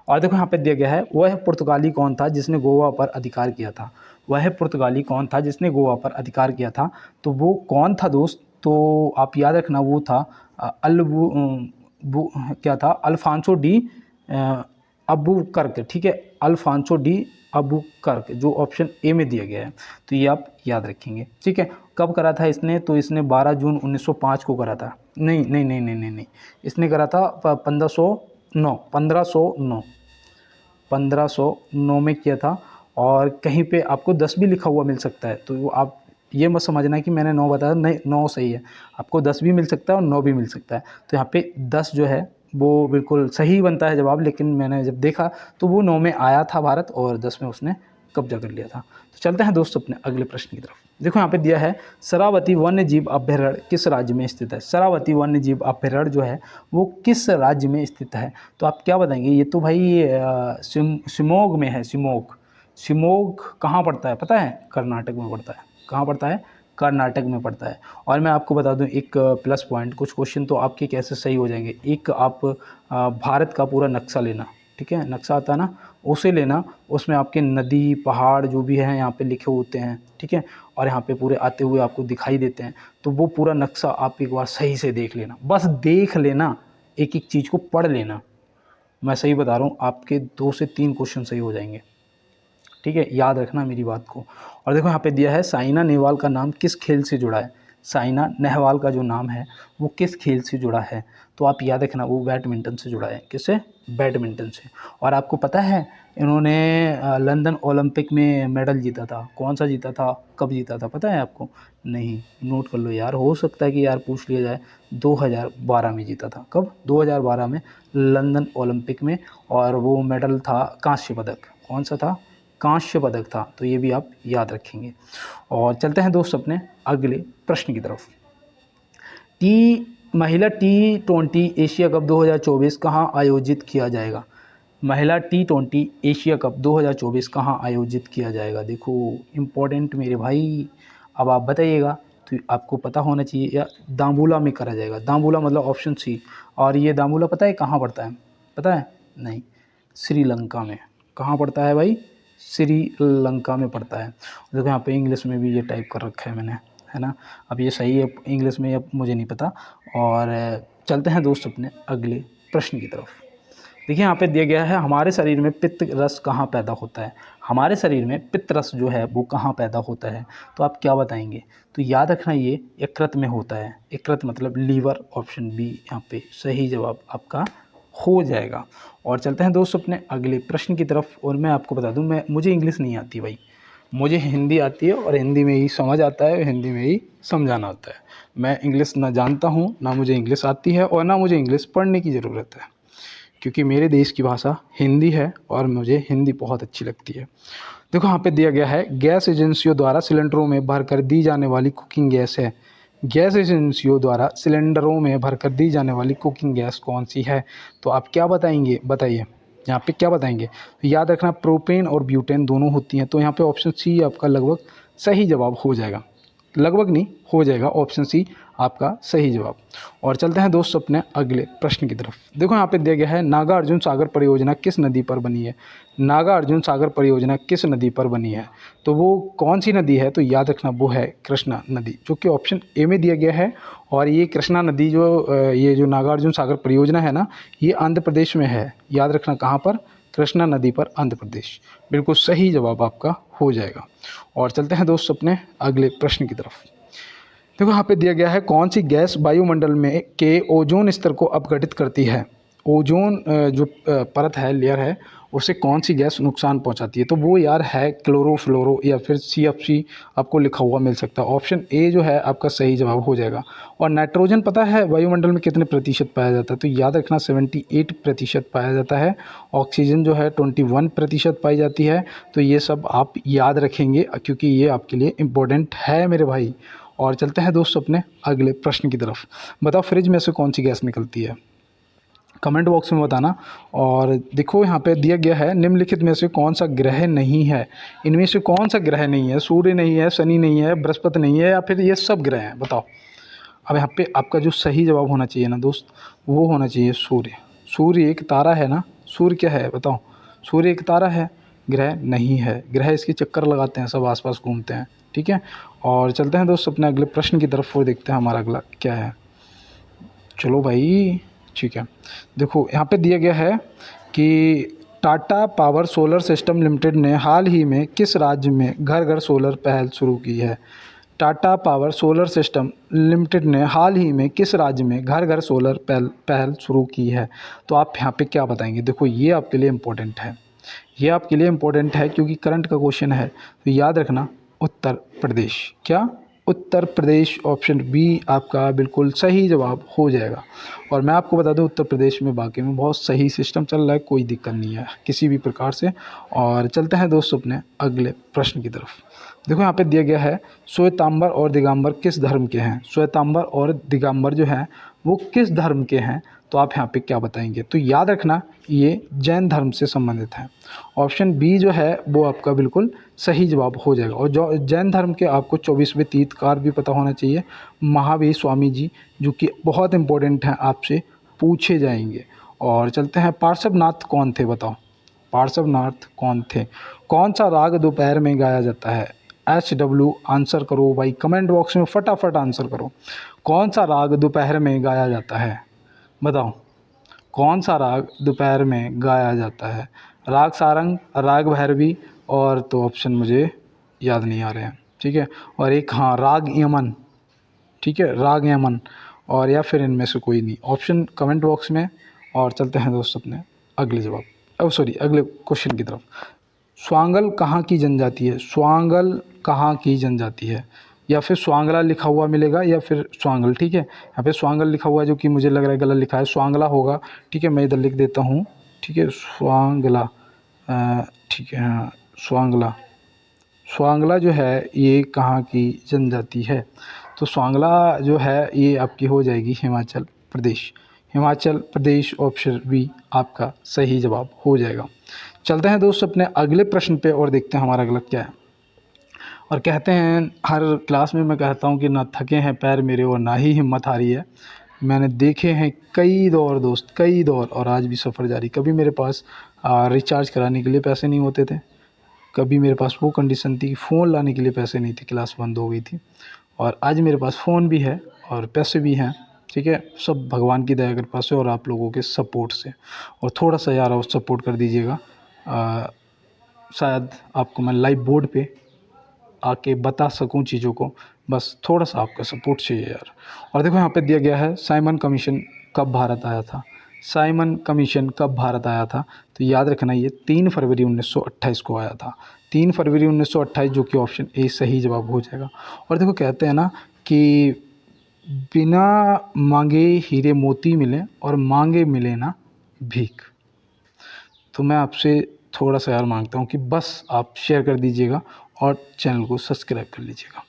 और देखो यहाँ पे दिया गया है वह पुर्तगाली कौन था जिसने गोवा पर अधिकार किया था। वह पुर्तगाली कौन था जिसने गोवा पर अधिकार किया था, तो वो कौन था दोस्त, तो आप याद रखना वो था क्या था, अल्फांसो डी अबुकर्क, ठीक है, अल्फांसो डी अबुकर्क, जो ऑप्शन ए में दिया गया है। तो ये आप याद रखेंगे, ठीक है। कब करा था इसने, तो इसने 12 जून 1905 को करा था। नहीं, इसने करा था 1509 में किया था। और कहीं पे आपको 10 भी लिखा हुआ मिल सकता है, तो आप ये मत समझना कि मैंने 9 बताया, नहीं 9 सही है। आपको 10 भी मिल सकता है और 9 भी मिल सकता है। तो यहाँ पे 10 जो है वो बिल्कुल सही बनता है जवाब, लेकिन मैंने जब देखा तो वो 9 में आया था भारत और 10 में उसने कब्जा कर लिया था। तो चलते हैं दोस्तों अपने अगले प्रश्न की तरफ। देखो यहाँ पे दिया है शरावती वन्य जीव अभ्यारण्य किस राज्य में स्थित है। शरावती वन्य जीव अभ्यारण्य जो है वो किस राज्य में स्थित है, तो आप क्या बताएंगे। ये तो भाई शिमोग में है। शिमोग कहाँ पड़ता है पता है, कर्नाटक में पड़ता है। कहाँ पड़ता है, कर्नाटक में पड़ता है। और मैं आपको बता दूं एक प्लस पॉइंट, कुछ क्वेश्चन तो आपके कैसे सही हो जाएंगे। एक आप भारत का पूरा नक्शा लेना, ठीक है, नक्शा आता है ना, उसे लेना, उसमें आपके नदी पहाड़ जो भी हैं यहाँ पे लिखे होते हैं, ठीक है, और यहाँ पे पूरे आते हुए आपको दिखाई देते हैं। तो वो पूरा नक्शा आप एक बार सही से देख लेना, बस देख लेना, एक एक चीज़ को पढ़ लेना। मैं सही बता रहा हूँ, आपके 2 से 3 क्वेश्चन सही हो जाएंगे। ठीक है, याद रखना मेरी बात को। और देखो यहाँ पे दिया है साइना नेहवाल का नाम किस खेल से जुड़ा है। साइना नेहवाल का जो नाम है वो किस खेल से जुड़ा है, तो आप याद रखना वो बैडमिंटन से जुड़ा है। किससे? बैडमिंटन से। और आपको पता है इन्होंने लंदन ओलंपिक में मेडल जीता था। कौन सा जीता था, कब जीता था, पता है आपको? नहीं, नोट कर लो यार, हो सकता है कि यार पूछ लिया जाए। 2012 में जीता था। कब? 2012 में लंदन ओलंपिक में। और वो मेडल था कांस्य पदक। कौन सा था? कांस्य पदक था। तो ये भी आप याद रखेंगे। और चलते हैं दोस्त अपने अगले प्रश्न की तरफ। महिला T20 एशिया कप 2024 कहाँ आयोजित किया जाएगा? महिला T20 एशिया कप 2024 कहाँ आयोजित किया जाएगा? देखो इम्पोर्टेंट मेरे भाई, अब आप बताइएगा। तो आपको पता होना चाहिए। या दाम्बुला में करा जाएगा। दाम्बुला मतलब ऑप्शन सी। और ये दाम्बुला पता है कहाँ पड़ता है? पता है? नहीं, श्रीलंका में। कहाँ पड़ता है भाई? श्रीलंका में पड़ता है। देखो यहाँ पे इंग्लिश में भी ये टाइप कर रखा है मैंने, है ना। अब ये सही है इंग्लिश में, अब मुझे नहीं पता। और चलते हैं दोस्त अपने अगले प्रश्न की तरफ। देखिए यहाँ पे दिया गया है हमारे शरीर में पित्त रस कहाँ पैदा होता है। हमारे शरीर में पित्त रस जो है वो कहाँ पैदा होता है, तो आप क्या बताएंगे? तो याद रखना ये यकृत में होता है। यकृत मतलब लीवर। ऑप्शन बी यहाँ पे सही जवाब आपका हो जाएगा। और चलते हैं दोस्त अपने अगले प्रश्न की तरफ। और मैं आपको बता दूं, मुझे इंग्लिश नहीं आती भाई, मुझे हिंदी आती है। और हिंदी में ही समझ आता है, हिंदी में ही समझाना होता है। मैं इंग्लिश ना जानता हूँ, ना मुझे इंग्लिश आती है, और ना मुझे इंग्लिश पढ़ने की ज़रूरत है, क्योंकि मेरे देश की भाषा हिंदी है और मुझे हिंदी बहुत अच्छी लगती है। देखो यहाँ पे दिया गया है गैस एजेंसियों द्वारा सिलेंडरों में भरकर दी जाने वाली कुकिंग गैस है। गैस एजेंसियों द्वारा सिलेंडरों में भरकर दी जाने वाली कुकिंग गैस कौन सी है, तो आप क्या बताएंगे? बताइए यहाँ पे क्या बताएंगे। तो याद रखना प्रोपेन और ब्यूटेन दोनों होती हैं। तो यहाँ पे ऑप्शन सी आपका लगभग सही जवाब हो जाएगा। लगभग नहीं, हो जाएगा ऑप्शन सी आपका सही जवाब। और चलते हैं दोस्त अपने अगले प्रश्न की तरफ। देखो यहाँ पे दिया गया है नागा अर्जुन सागर परियोजना किस नदी पर बनी है। नागा अर्जुन सागर परियोजना किस नदी पर बनी है, तो वो कौन सी नदी है? तो याद रखना वो है कृष्णा नदी, जो कि ऑप्शन ए में दिया गया है। और ये कृष्णा नदी ये जो नागा अर्जुन सागर परियोजना है ना, ये आंध्र प्रदेश में है। याद रखना कहाँ पर? कृष्णा नदी पर, आंध्र प्रदेश। बिल्कुल सही जवाब आपका हो जाएगा। और चलते हैं दोस्त अपने अगले प्रश्न की तरफ। देखो यहाँ पे दिया गया है कौन सी गैस वायुमंडल में के ओजोन स्तर को अपघटित करती है। ओजोन जो परत है, लेयर है, उसे कौन सी गैस नुकसान पहुंचाती है, तो वो यार है क्लोरोफ्लोरो या फिर CFC आपको लिखा हुआ मिल सकता है। ऑप्शन ए जो है आपका सही जवाब हो जाएगा। और नाइट्रोजन पता है वायुमंडल में कितने प्रतिशत पाया जाता है, तो याद रखना 78% पाया जाता है। ऑक्सीजन जो है 21% पाई जाती है। तो ये सब आप याद रखेंगे, क्योंकि ये आपके लिए इम्पोर्टेंट है मेरे भाई। और चलते हैं दोस्तों अपने अगले प्रश्न की तरफ। बताओ फ्रिज में से कौन सी गैस निकलती है, कमेंट बॉक्स में बताना। और देखो यहाँ पे दिया गया है निम्नलिखित में से कौन सा ग्रह नहीं है। इनमें से कौन सा ग्रह नहीं है? सूर्य नहीं है, शनि नहीं है, बृहस्पति नहीं है, या फिर ये सब ग्रह हैं, बताओ। अब यहाँ पे आपका जो सही जवाब होना चाहिए ना दोस्त, वो होना चाहिए सूर्य। सूर्य एक तारा है ना। सूर्य क्या है बताओ? सूर्य एक तारा है, ग्रह नहीं है। ग्रह इसके चक्कर लगाते हैं, सब आसपास घूमते हैं। ठीक है। और चलते हैं दोस्त अपने अगले प्रश्न की तरफ, वो देखते हैं हमारा अगला क्या है। चलो भाई ठीक है। देखो यहाँ पे दिया गया है कि Tata power solar system limited ने हाल ही में किस राज्य में घर घर सोलर पहल शुरू की है। Tata power solar system limited ने हाल ही में किस राज्य में घर घर सोलर पहल शुरू की है, तो आप यहाँ पे क्या बताएंगे? देखो ये आपके लिए इम्पोर्टेंट है, ये आपके लिए इम्पोर्टेंट है, क्योंकि करंट का क्वेश्चन है। तो याद रखना उत्तर प्रदेश। क्या? उत्तर प्रदेश। ऑप्शन बी आपका बिल्कुल सही जवाब हो जाएगा। और मैं आपको बता दूं उत्तर प्रदेश में बाकी में बहुत सही सिस्टम चल रहा है, कोई दिक्कत नहीं है किसी भी प्रकार से। और चलते हैं दोस्तों अपने अगले प्रश्न की तरफ। देखो यहाँ पे दिया गया है श्वेतांबर और दिगंबर किस धर्म के हैं। श्वेतांबर और दिगंबर जो हैं वो किस धर्म के हैं, तो आप यहाँ पे क्या बताएंगे? तो याद रखना ये जैन धर्म से संबंधित है। ऑप्शन बी जो है वो आपका बिल्कुल सही जवाब हो जाएगा। और जो जैन धर्म के आपको 24वें तीर्थकार भी पता होना चाहिए, महावीर स्वामी जी, जो कि बहुत इंपॉर्टेंट हैं, आपसे पूछे जाएंगे। और चलते हैं पार्श्वनाथ कौन थे, बताओ पार्श्वनाथ कौन थे। कौन सा राग दोपहर में गाया जाता है। HW आंसर करो भाई, कमेंट बॉक्स में फटाफट आंसर करो। कौन सा राग दोपहर में गाया जाता है, बताओ कौन सा राग दोपहर में गाया जाता है। राग सारंग, राग भैरवी, और तो ऑप्शन मुझे याद नहीं आ रहे हैं, ठीक है। और एक हाँ राग यमन, ठीक है, राग यमन, और या फिर इनमें से कोई नहीं। ऑप्शन कमेंट बॉक्स में। और चलते हैं दोस्त अपने अगले जवाब, अब सॉरी अगले क्वेश्चन की तरफ। स्वांगल कहाँ की जनजाति है? स्वांगल कहाँ की जनजाति है? या फिर स्वांगला लिखा हुआ मिलेगा या फिर स्वांगल, ठीक है। यहाँ पे स्वांगल लिखा हुआ है जो कि मुझे लग रहा है गलत लिखा है, स्वांगला होगा, ठीक है। मैं इधर लिख देता हूँ, ठीक है, स्वांगला, ठीक है, हाँ स्वांगला। स्वांगला जो है ये कहाँ की जनजाति है? तो स्वांगला जो है ये आपकी हो जाएगी हिमाचल प्रदेश। हिमाचल प्रदेश ऑप्शन बी आपका सही जवाब हो जाएगा। चलते हैं दोस्त अपने अगले प्रश्न पे और देखते हैं हमारा अगला क्या है। और कहते हैं हर क्लास में मैं कहता हूँ कि ना थके हैं पैर मेरे और ना ही हिम्मत हारी है। मैंने देखे हैं कई दौर दोस्त, कई दौर, और आज भी सफ़र जारी। कभी मेरे पास रिचार्ज कराने के लिए पैसे नहीं होते थे, कभी मेरे पास वो कंडीशन थी कि फ़ोन लाने के लिए पैसे नहीं थे, क्लास बंद हो गई थी, और आज मेरे पास फ़ोन भी है और पैसे भी हैं, ठीक है। सब भगवान की दया कृपा से और आप लोगों के सपोर्ट से। और थोड़ा सा यार और सपोर्ट कर दीजिएगा, शायद आपको मैं लाइव बोर्ड पे आके बता सकूं चीज़ों को, बस थोड़ा सा आपका सपोर्ट चाहिए यार। और देखो यहाँ पे दिया गया है साइमन कमीशन कब भारत आया था? साइमन कमीशन कब भारत आया था? तो याद रखना ये 3 फरवरी 1928 को आया था। 3 फरवरी 1928, जो कि ऑप्शन ए सही जवाब हो जाएगा। और देखो कहते हैं ना कि बिना मांगे हीरे मोती मिले और मांगे मिले ना भीख। तो मैं आपसे थोड़ा सा यार मांगता हूँ कि बस आप शेयर कर दीजिएगा और चैनल को सब्सक्राइब कर लीजिएगा।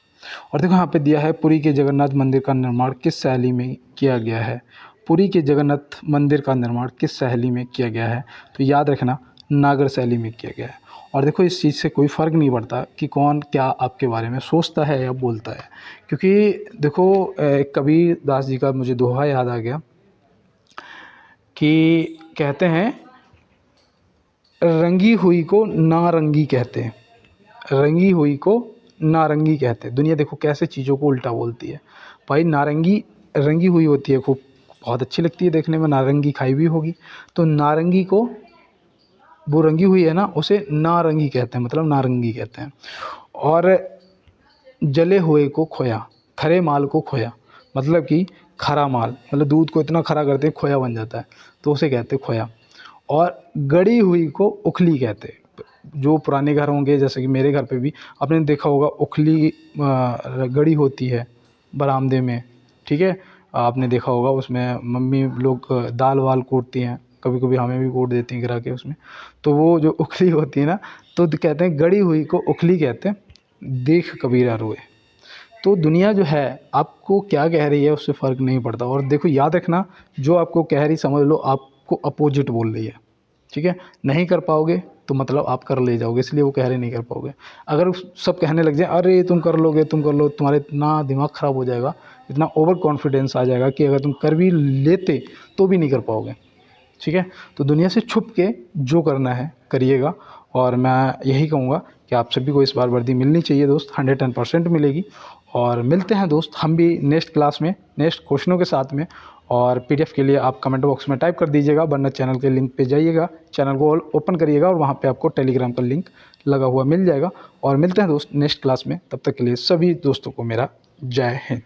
और देखो यहाँ पे दिया है पुरी के जगन्नाथ मंदिर का निर्माण किस शैली में किया गया है? पुरी के जगन्नाथ मंदिर का निर्माण किस शैली में किया गया है? तो याद रखना नागर शैली में किया गया है। और देखो इस चीज़ से कोई फ़र्क नहीं पड़ता कि कौन क्या आपके बारे में सोचता है या बोलता है, क्योंकि देखो कबीर दास जी का मुझे दोहा याद आ गया कि कहते हैं रंगी हुई को नारंगी कहते हैं, रंगी हुई को नारंगी कहते हैं। दुनिया देखो कैसे चीज़ों को उल्टा बोलती है। भाई नारंगी रंगी हुई होती है, खूब बहुत अच्छी लगती है देखने में, नारंगी खाई भी होगी। तो नारंगी को, वो रंगी हुई है ना, उसे नारंगी कहते हैं, मतलब नारंगी कहते हैं। और जले हुए को खोया, खरे माल को खोया, मतलब कि खरा माल, मतलब दूध को इतना खरा करते हैं खोया बन जाता है, तो उसे कहते हैं खोया। और गड़ी हुई को उखली कहते हैं। जो पुराने घर होंगे जैसे कि मेरे घर पे भी आपने देखा होगा उखली गड़ी होती है बरामदे में, ठीक है। आपने देखा होगा उसमें मम्मी लोग दाल वाल कूटती हैं, कभी कभी हमें भी कूट देती हैं गिरा के उसमें। तो वो जो उखली होती है ना, तो कहते हैं गड़ी हुई को उखली कहते हैं, देख कबीरा रोए। तो दुनिया जो है आपको क्या कह रही है उससे फ़र्क नहीं पड़ता। और देखो याद रखना, जो आपको कह रही समझ लो आपको अपोजिट बोल रही है, ठीक है। नहीं कर पाओगे तो मतलब आप कर ले जाओगे, इसलिए वो कह रहे नहीं कर पाओगे। अगर सब कहने लग जाए अरे तुम कर लोगे, तुम कर लो, तुम्हारे इतना दिमाग ख़राब हो जाएगा, इतना ओवर कॉन्फिडेंस आ जाएगा कि अगर तुम कर भी लेते तो भी नहीं कर पाओगे, ठीक है। तो दुनिया से छुप के जो करना है करिएगा। और मैं यही कहूँगा कि आप सभी को इस बार वर्दी मिलनी चाहिए दोस्त, 110% मिलेगी। और मिलते हैं दोस्त हम भी नेक्स्ट क्लास में नेक्स्ट क्वेश्चनों के साथ में। और पीडीएफ के लिए आप कमेंट बॉक्स में टाइप कर दीजिएगा, वरना चैनल के लिंक पे जाइएगा, चैनल को ओपन करिएगा और वहाँ पे आपको टेलीग्राम का लिंक लगा हुआ मिल जाएगा। और मिलते हैं दोस्त नेक्स्ट क्लास में, तब तक के लिए सभी दोस्तों को मेरा जय हिंद।